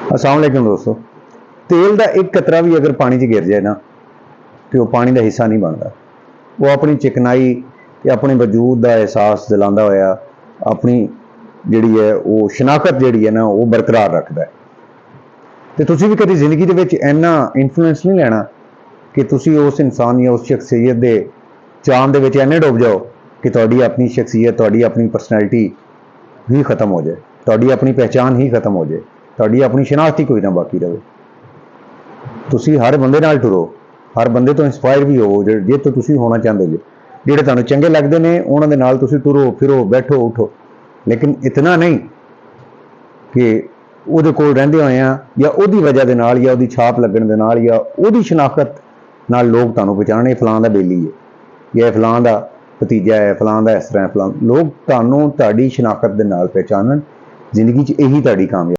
अस्सलाम वालेकुम दोस्तों। तेल का एक कतरा भी अगर पानी च गिर जाए ना तो वह पानी का हिस्सा नहीं बनता। वो अपनी चिकनाई ते अपने वजूद का एहसास दिलांदा होया अपनी जिहड़ी है वो शनाखत जिहड़ी है ना वो बरकरार रखता है। तो तुसी भी कभी जिंदगी दे विच इन्ना इन्फ्लुएंस नहीं लेना कि तुसी उस इंसान या उस शख्सियत के चांद दे विच इन्ने डुब जाओ कि तुहाडी अपनी शख्सियत तुहाडी अपनी परसनैलिटी ही खत्म हो जाए, तुहाडी अपनी पहचान ही खत्म हो जाए, तुहाडी अपनी शनाख्त ही कोई ना बाकी रहे। तुसी हर बंदे नाल टुरो, हर बंदे तो इंस्पायर भी हो जे तो तुसी होना चाहते हो, जिहड़े तुहानूं चंगे लगदे ने उन्हां दे नाल तुसी टुरो फिरो बैठो उठो, लेकिन इतना नहीं कि ਉਹਦੇ ਕੋਲ ਰਹਿੰਦੇ ਹੋਏ ਆ ਜਾਂ ਉਹਦੀ ਵਜ੍ਹਾ ਦੇ ਨਾਲ ਜਾਂ ਉਹਦੀ ਛਾਪ ਲੱਗਣ ਦੇ ਨਾਲ ਜਾਂ ਉਹਦੀ ਸ਼ਨਾਖਤ ਨਾਲ ਲੋਕ ਤੁਹਾਨੂੰ ਪਛਾਣਨ ਫਲਾਂ ਦਾ ਬੇਲੀ ਹੈ ਜਾਂ ਫਲਾਂ ਦਾ ਭਤੀਜਾ ਹੈ, ਫਲਾਂ ਦਾ ਇਸ ਤਰ੍ਹਾਂ ਫਲਾਂ, ਲੋਕ ਤੁਹਾਨੂੰ ਤੁਹਾਡੀ ਸ਼ਨਾਖਤ ਦੇ ਨਾਲ ਪਹਿਚਾਨਣ। ਜ਼ਿੰਦਗੀ 'ਚ ਇਹੀ ਤੁਹਾਡੀ ਕਾਮਯਾਬੀ